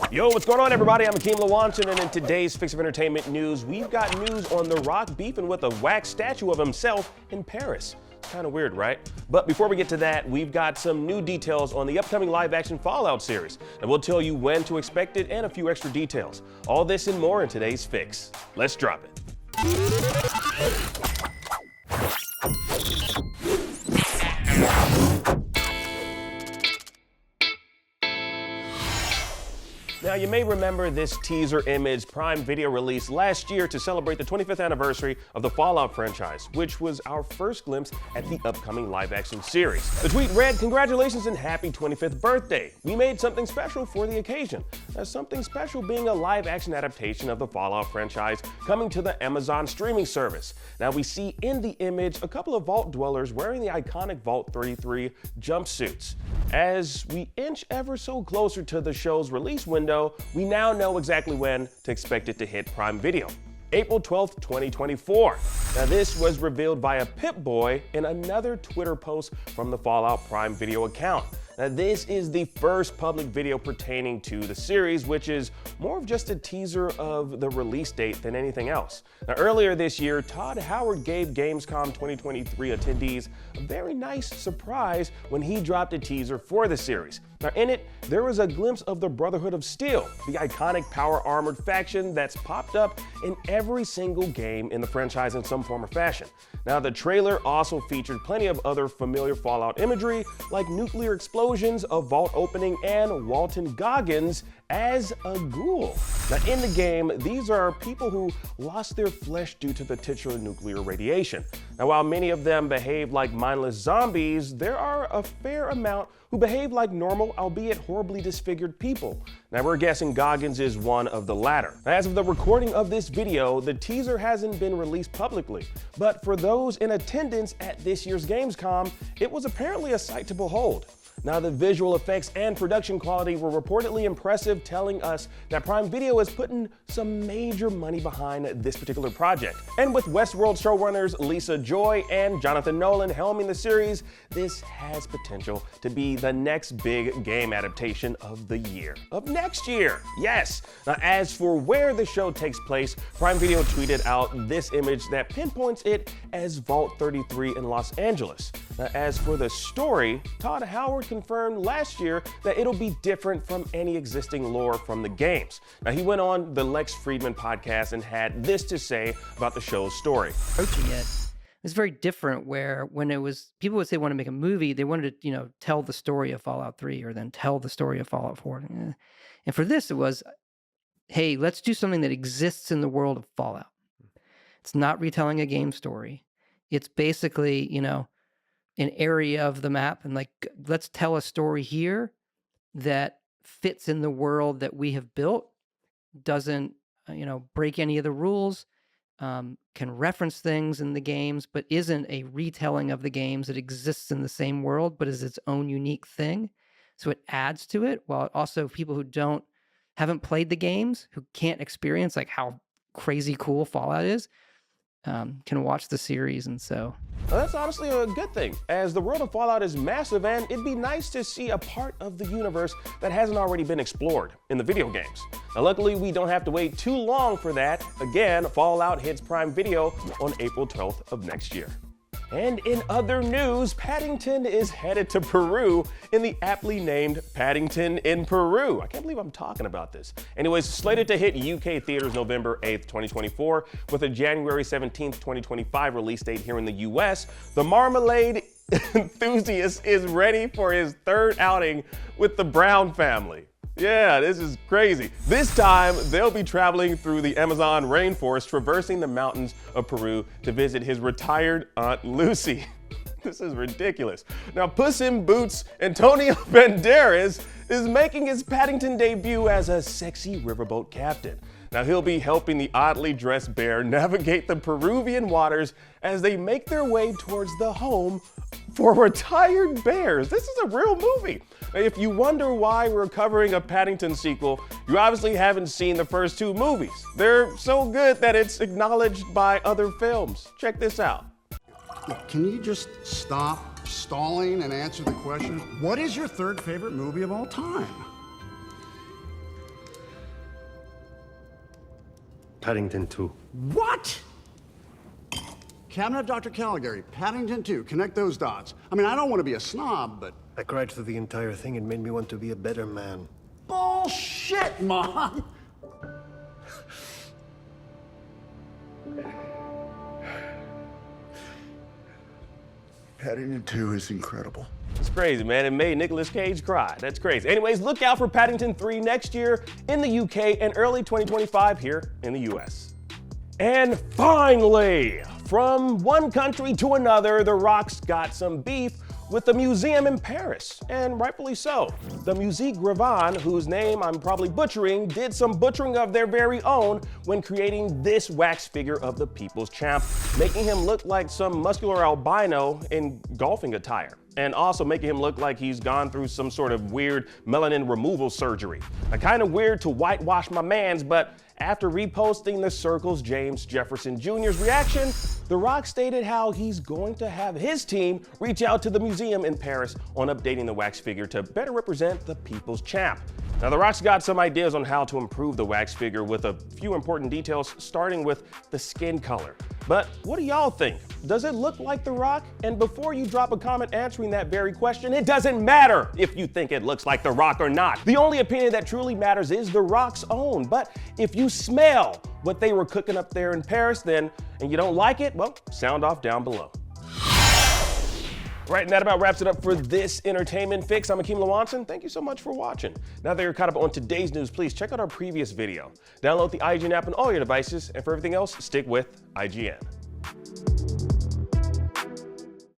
Yo, what's going on, everybody? I'm Akeem Lawanson, and in today's Fix of Entertainment news, we've got news on The Rock beefing with a wax statue of himself in Paris. Kind of weird, right? But before we get to that, we've got some new details on the upcoming live-action Fallout series, and we'll tell you when to expect it and a few extra details. All this and more in today's Fix. Let's drop it. Now, you may remember this teaser image Prime Video released last year to celebrate the 25th anniversary of the Fallout franchise, which was our first glimpse at the upcoming live-action series. The tweet read, "Congratulations and happy 25th birthday. We made something special for the occasion." There's something special being a live-action adaptation of the Fallout franchise coming to the Amazon streaming service. Now, we see in the image a couple of Vault dwellers wearing the iconic Vault 33 jumpsuits. As we inch ever so closer to the show's release window, we now know exactly when to expect it to hit Prime Video. April 12th, 2024. Now, this was revealed via Pip-Boy in another Twitter post from the Fallout Prime Video account. Now, this is the first public video pertaining to the series, which is more of just a teaser of the release date than anything else. Now, earlier this year, Todd Howard gave Gamescom 2023 attendees a very nice surprise when he dropped a teaser for the series. Now, in it, there was a glimpse of the Brotherhood of Steel, the iconic power-armored faction that's popped up in every single game in the franchise in some form or fashion. Now, the trailer also featured plenty of other familiar Fallout imagery, like nuclear explosions, a vault opening, and Walton Goggins as a ghoul. Now, in the game, these are people who lost their flesh due to the titular nuclear radiation. Now, while many of them behave like mindless zombies, there are a fair amount who behave like normal, albeit horribly disfigured people. Now, we're guessing Goggins is one of the latter. As of the recording of this video, the teaser hasn't been released publicly, but for those in attendance at this year's Gamescom, it was apparently a sight to behold. Now, the visual effects and production quality were reportedly impressive, telling us that Prime Video is putting some major money behind this particular project. And with Westworld showrunners Lisa Joy and Jonathan Nolan helming the series, this has potential to be the next big game adaptation of the year. Of next year, yes! Now, as for where the show takes place, Prime Video tweeted out this image that pinpoints it as Vault 33 in Los Angeles. Now, as for the story, Todd Howard confirmed last year that it'll be different from any existing lore from the games. Now, he went on the Lex Friedman podcast and had this to say about the show's story. Approaching it was very different, where when it was, people would say want to make a movie, they wanted to, tell the story of Fallout 3 or then tell the story of Fallout 4. And for this, it was, hey, let's do something that exists in the world of Fallout. It's not retelling a game story. It's basically, an area of the map, and let's tell a story here that fits in the world that we have built, doesn't break any of the rules, can reference things in the games, but isn't a retelling of the games. It exists in the same world, but is its own unique thing. So it adds to it, while also people who haven't played the games, who can't experience how crazy cool Fallout is, can watch the series. And so well, that's honestly a good thing, as the world of Fallout is massive, and it'd be nice to see a part of the universe that hasn't already been explored in the video games. Now, luckily, we don't have to wait too long for that. Again, Fallout hits Prime Video on April 12th of next year. And in other news, Paddington is headed to Peru in the aptly named Paddington in Peru. I can't believe I'm talking about this. Anyways, slated to hit UK theaters November 8th, 2024, with a January 17th, 2025 release date here in the US, the Marmalade enthusiast is ready for his third outing with the Brown family. Yeah, this is crazy. This time, they'll be traveling through the Amazon rainforest, traversing the mountains of Peru to visit his retired Aunt Lucy. This is ridiculous. Now, Puss in Boots Antonio Banderas is making his Paddington debut as a sexy riverboat captain. Now, he'll be helping the oddly dressed bear navigate the Peruvian waters as they make their way towards the home for retired bears. This is a real movie. If you wonder why we're covering a Paddington sequel, you obviously haven't seen the first two movies. They're so good that it's acknowledged by other films. Check this out. Can you just stop stalling and answer the question? What is your third favorite movie of all time? Paddington 2. What? Cabinet of Dr. Caligari, Paddington 2. Connect those dots. I mean, I don't want to be a snob, but... I cried through the entire thing. It made me want to be a better man. Bullshit, Mom! Paddington 2 is incredible. It's crazy, man. It made Nicolas Cage cry. That's crazy. Anyways, look out for Paddington 3 next year in the UK and early 2025 here in the US. And finally, from one country to another, The Rock's got some beef with the museum in Paris, and rightfully so. The Musée Grévin, whose name I'm probably butchering, did some butchering of their very own when creating this wax figure of the People's Champ, making him look like some muscular albino in golfing attire, and also making him look like he's gone through some sort of weird melanin removal surgery. Kind of weird to whitewash my mans, but after reposting the Circle's James Jefferson Jr.'s reaction, The Rock stated how he's going to have his team reach out to the museum in Paris on updating the wax figure to better represent the People's Champ. Now, The Rock's got some ideas on how to improve the wax figure with a few important details, starting with the skin color. But what do y'all think? Does it look like The Rock? And before you drop a comment answering that very question, it doesn't matter if you think it looks like The Rock or not. The only opinion that truly matters is The Rock's own. But if you smell what they were cooking up there in Paris, and you don't like it, well, sound off down below. Right, and that about wraps it up for this entertainment fix. I'm Akeem Lawanson. Thank you so much for watching. Now that you're caught up on today's news, please check out our previous video. Download the IGN app on all your devices, and for everything else, stick with IGN.